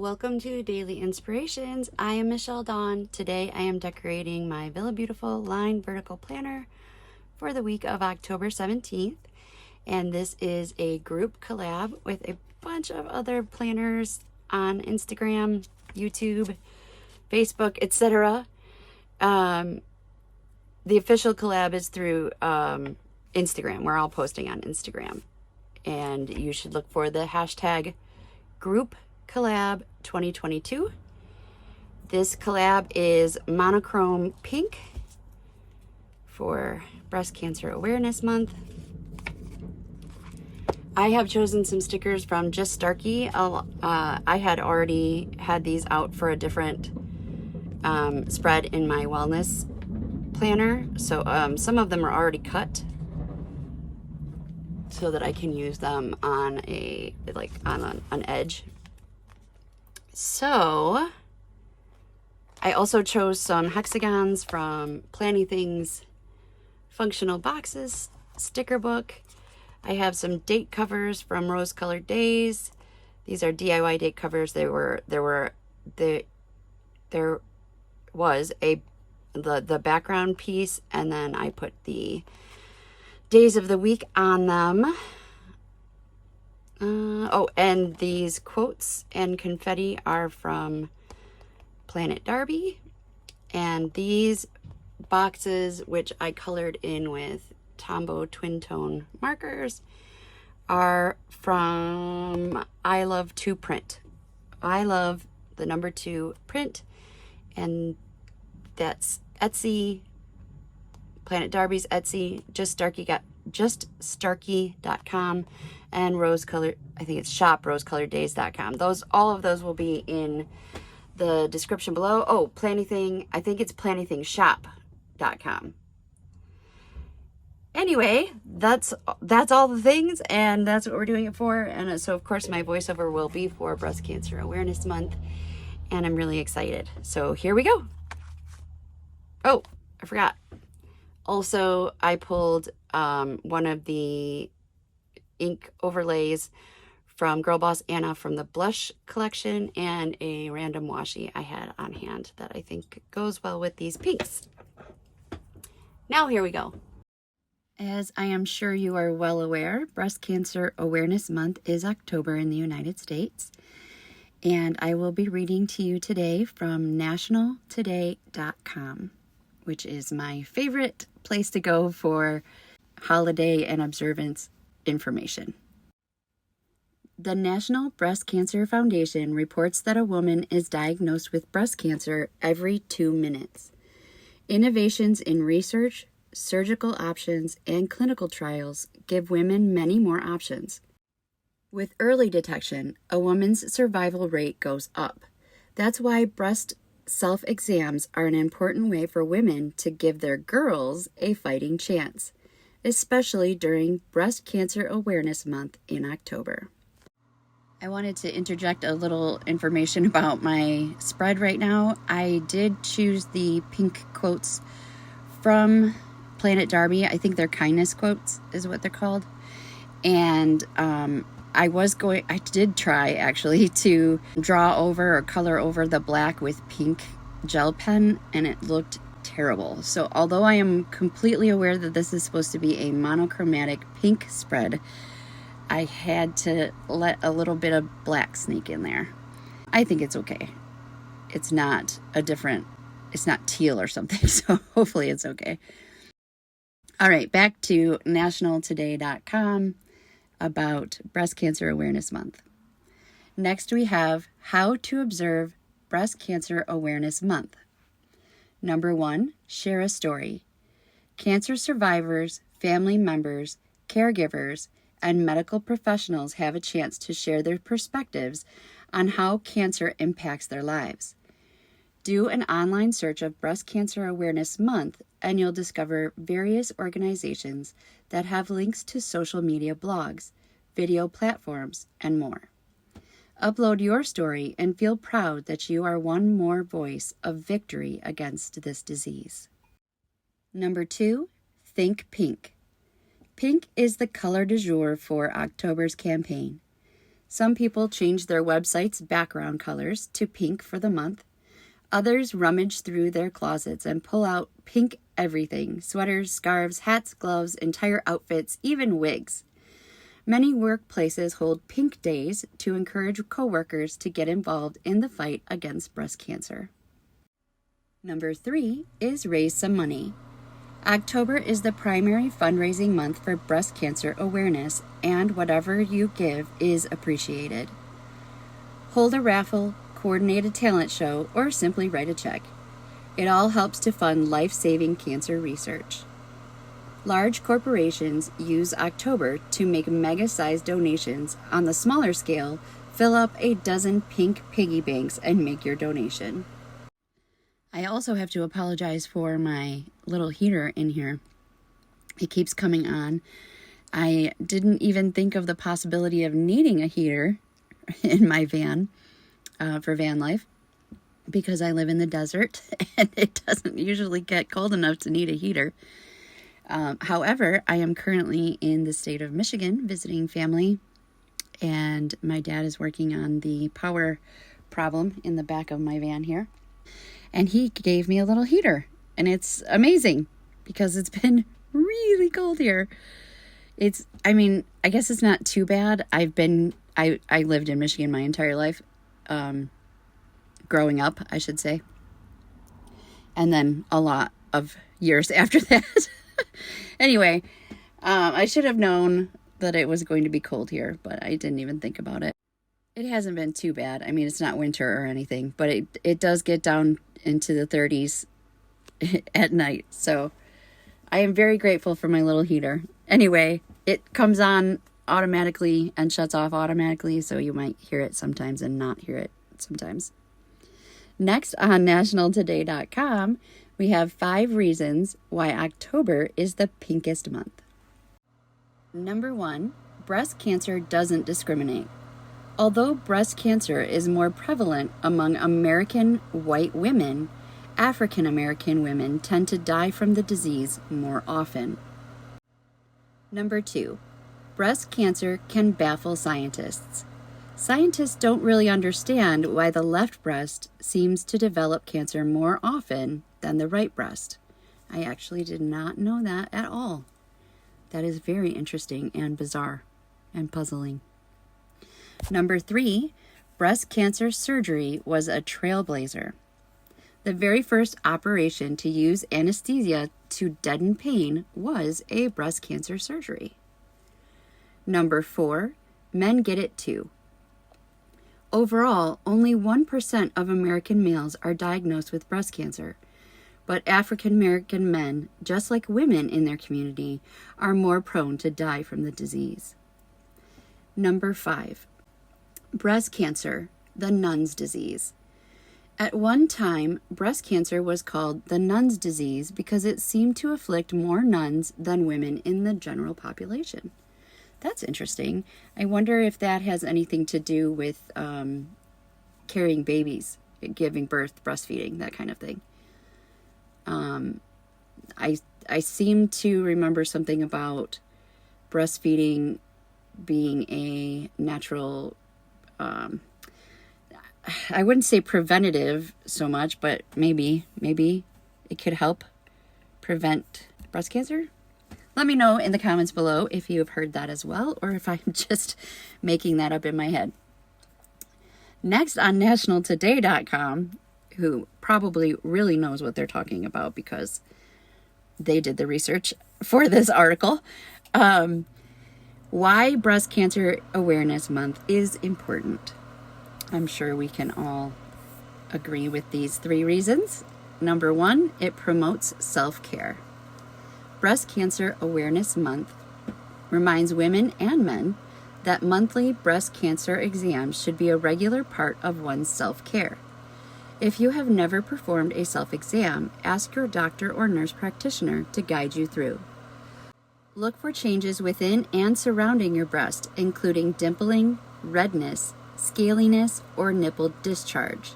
welcome to Daily Inspirations. I am Michelle Dawn. Today I am decorating my Villa Beautiful line vertical planner for the week of October 17th. And this is a group collab with a bunch of other planners on Instagram, YouTube, Facebook, etc. The official collab is through Instagram. We're all posting on Instagram. And you should look for the hashtag group collab 2022. This collab is monochrome pink for Breast Cancer Awareness Month. I have chosen some stickers from Just Starkey. I had already had these out for a different spread in my wellness planner, so some of them are already cut so that I can use them on an edge. So I also chose some hexagons from Planning Things Functional Boxes sticker book. I have some date covers from Rose Colored Days. These are DIY date covers. There was the background piece, and then I put the days of the week on them. And these quotes and confetti are from Planet Darby. And these boxes, which I colored in with Tombow twin tone markers, are from I Love to Print. I love the number 2 print, and that's Etsy, Planet Darby's Etsy, juststarkey.com, and shoproseColoredDays.com. All of those will be in the description below. Oh, Plannything, I think it's plannythingshop.com. Anyway, that's all the things, and that's what we're doing it for. And so of course my voiceover will be for Breast Cancer Awareness Month, and I'm really excited. So here we go. Oh, I forgot. Also, I pulled one of the ink overlays from Girl Boss Anna from the blush collection, and a random washi I had on hand that I think goes well with these pinks. Now here we go. As I am sure you are well aware, Breast Cancer Awareness Month is October in the United States, and I will be reading to you today from nationaltoday.com, which is my favorite place to go for holiday and observance information. The National Breast Cancer Foundation reports that a woman is diagnosed with breast cancer every 2 minutes. Innovations in research, surgical options, and clinical trials give women many more options. With early detection, a woman's survival rate goes up. That's why breast self-exams are an important way for women to give their girls a fighting chance, especially during Breast Cancer Awareness Month in October. I wanted to interject a little information about my spread right now. I did choose the pink quotes from Planet Darby. I think they're kindness quotes is what they're called. And I did try actually to draw over or color over the black with pink gel pen, and it looked terrible. So although I am completely aware that this is supposed to be a monochromatic pink spread, I had to let a little bit of black sneak in there. I think it's okay. It's not teal or something, so hopefully it's okay. All right, back to nationaltoday.com about Breast Cancer Awareness Month. Next, we have how to observe Breast Cancer Awareness Month. Number 1, share a story. Cancer survivors, family members, caregivers, and medical professionals have a chance to share their perspectives on how cancer impacts their lives. Do an online search of Breast Cancer Awareness Month, and you'll discover various organizations that have links to social media blogs, video platforms, and more. Upload your story and feel proud that you are one more voice of victory against this disease. Number 2, think pink. Pink is the color du jour for October's campaign. Some people change their website's background colors to pink for the month. Others rummage through their closets and pull out pink everything: sweaters, scarves, hats, gloves, entire outfits, even wigs. Many workplaces hold pink days to encourage coworkers to get involved in the fight against breast cancer. Number 3 is raise some money. October is the primary fundraising month for breast cancer awareness, and whatever you give is appreciated. Hold a raffle, coordinate a talent show, or simply write a check. It all helps to fund life-saving cancer research. Large corporations use October to make mega-sized donations. On the smaller scale, fill up a dozen pink piggy banks and make your donation. I also have to apologize for my little heater in here. It keeps coming on. I didn't even think of the possibility of needing a heater in my van for van life, because I live in the desert and it doesn't usually get cold enough to need a heater. However, I am currently in the state of Michigan visiting family, and my dad is working on the power problem in the back of my van here. And he gave me a little heater, and it's amazing because it's been really cold here. I guess it's not too bad. I lived in Michigan my entire life, growing up, I should say. And then a lot of years after that. Anyway, I should have known that it was going to be cold here, but I didn't even think about it. It hasn't been too bad. I mean, it's not winter or anything, but it does get down into the 30s at night. So I am very grateful for my little heater. Anyway, it comes on automatically and shuts off automatically, so you might hear it sometimes and not hear it sometimes. Next on nationaltoday.com, we have 5 reasons why October is the pinkest month. Number 1, breast cancer doesn't discriminate. Although breast cancer is more prevalent among American white women, African American women tend to die from the disease more often. Number 2, breast cancer can baffle scientists. Scientists don't really understand why the left breast seems to develop cancer more often than the right breast. I actually did not know that at all. That is very interesting and bizarre and puzzling. Number 3, breast cancer surgery was a trailblazer. The very first operation to use anesthesia to deaden pain was a breast cancer surgery. Number 4, men get it too. Overall, only 1% of American males are diagnosed with breast cancer, but African American men, just like women in their community, are more prone to die from the disease. Number 5, breast cancer, the nun's disease. At one time, breast cancer was called the nun's disease because it seemed to afflict more nuns than women in the general population. That's interesting. I wonder if that has anything to do with carrying babies, giving birth, breastfeeding, that kind of thing. I seem to remember something about breastfeeding being a natural, I wouldn't say preventative so much, but maybe it could help prevent breast cancer. Let me know in the comments below if you have heard that as well, or if I'm just making that up in my head. Next on nationaltoday.com, who probably really knows what they're talking about because they did the research for this article, why Breast Cancer Awareness Month is important. I'm sure we can all agree with these 3 reasons. Number 1, it promotes self-care. Breast Cancer Awareness Month reminds women and men that monthly breast cancer exams should be a regular part of one's self-care. If you have never performed a self-exam, ask your doctor or nurse practitioner to guide you through. Look for changes within and surrounding your breast, including dimpling, redness, scaliness, or nipple discharge.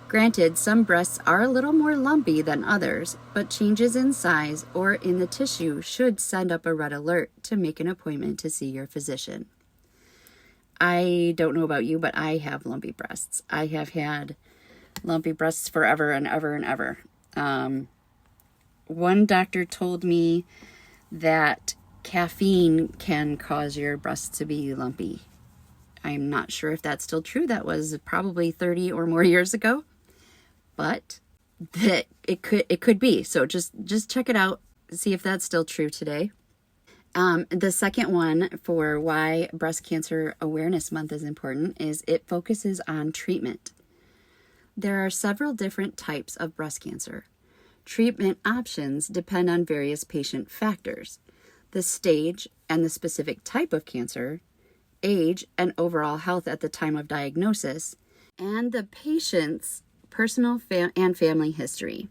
Granted, some breasts are a little more lumpy than others, but changes in size or in the tissue should send up a red alert to make an appointment to see your physician. I don't know about you, but I have lumpy breasts. I have had lumpy breasts forever and ever and ever. One doctor told me that caffeine can cause your breasts to be lumpy. I'm not sure if that's still true. That was probably 30 or more years ago, but that it could be. So just check it out, see if that's still true today. The second one for why Breast Cancer Awareness Month is important is it focuses on treatment. There are several different types of breast cancer. Treatment options depend on various patient factors, the stage and the specific type of cancer, age and overall health at the time of diagnosis, and the patient's personal and family history.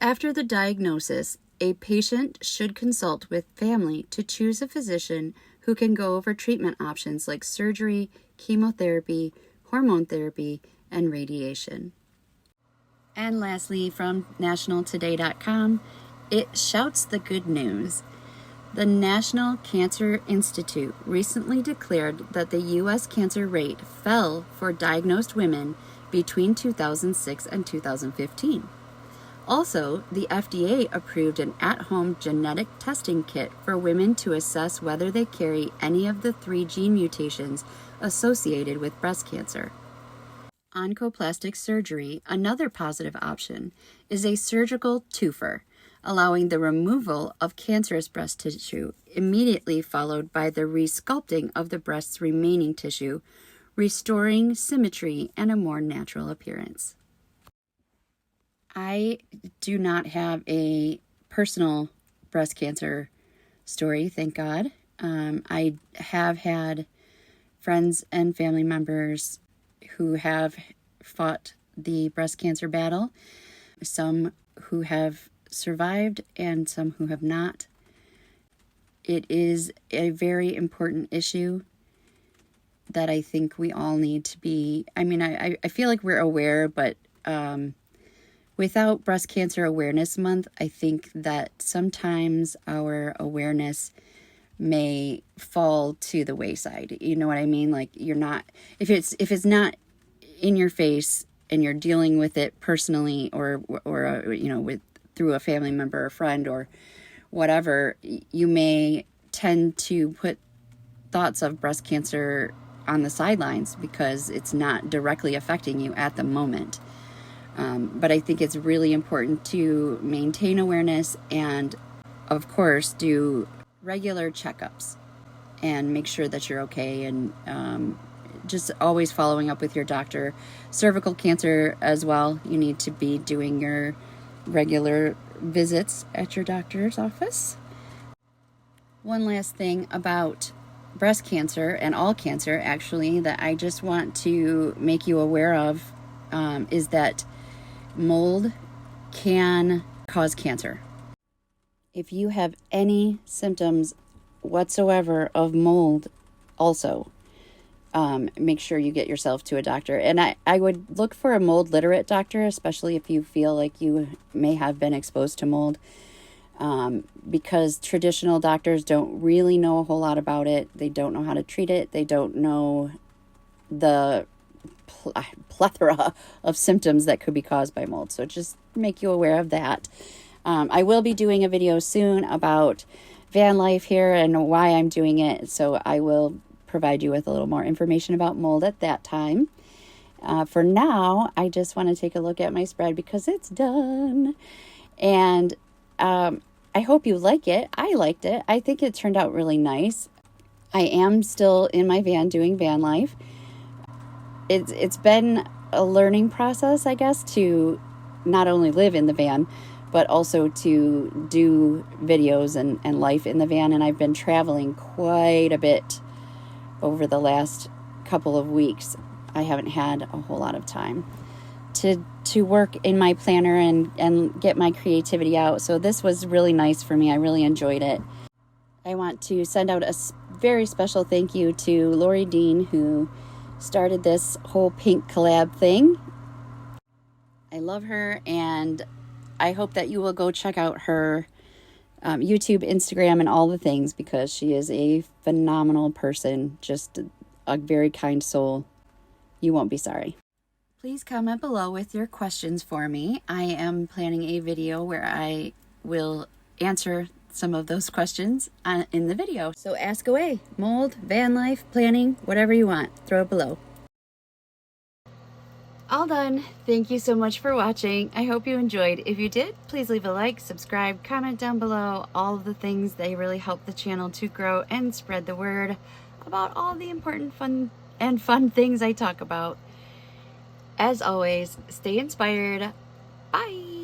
After the diagnosis, a patient should consult with family to choose a physician who can go over treatment options like surgery, chemotherapy, hormone therapy, and radiation. And lastly, from nationaltoday.com, it shouts the good news. The National Cancer Institute recently declared that the U.S. cancer rate fell for diagnosed women between 2006 and 2015. Also, the FDA approved an at-home genetic testing kit for women to assess whether they carry any of the 3 gene mutations associated with breast cancer. Oncoplastic surgery, another positive option, is a surgical twofer, allowing the removal of cancerous breast tissue immediately followed by the resculpting of the breast's remaining tissue, restoring symmetry and a more natural appearance. I do not have a personal breast cancer story, thank God. I have had friends and family members who have fought the breast cancer battle, some who have survived and some who have not. It is a very important issue that I think we all need to be, I feel like we're aware, but without Breast Cancer Awareness Month, I think that sometimes our awareness may fall to the wayside. You know what I mean? Like you're not, if it's not in your face and you're dealing with it personally or with through a family member or friend or whatever, you may tend to put thoughts of breast cancer on the sidelines because it's not directly affecting you at the moment. But I think it's really important to maintain awareness and, of course, do regular checkups and make sure that you're okay, and just always following up with your doctor. Cervical cancer as well, you need to be doing your regular visits at your doctor's office. One last thing about breast cancer and all cancer, actually, that I just want to make you aware of is that mold can cause cancer. If you have any symptoms whatsoever of mold, also make sure you get yourself to a doctor. And I would look for a mold literate doctor, especially if you feel like you may have been exposed to mold, because traditional doctors don't really know a whole lot about it. They don't know how to treat it. They don't know the plethora of symptoms that could be caused by mold. So just make you aware of that. I will be doing a video soon about van life here and why I'm doing it. So I will provide you with a little more information about mold at that time. For now, I just want to take a look at my spread because it's done. And I hope you like it. I liked it. I think it turned out really nice. I am still in my van doing van life. It's been a learning process, I guess, to not only live in the van, but also to do videos and life in the van. And I've been traveling quite a bit over the last couple of weeks. I haven't had a whole lot of time to work in my planner and get my creativity out. So this was really nice for me. I really enjoyed it. I want to send out a very special thank you to Lori Dean, who started this whole pink collab thing. I love her, and I hope that you will go check out her YouTube, Instagram, and all the things, because she is a phenomenal person. Just a very kind soul. You won't be sorry. Please comment below with your questions for me. I am planning a video where I will answer some of those questions in the video. So ask away. Mold, van life, planning, whatever you want. Throw it below. All done. Thank you so much for watching. I hope you enjoyed. If you did, please leave a like, subscribe, comment down below. All of the things, they really help the channel to grow and spread the word about all the important fun things I talk about. As always, stay inspired. Bye.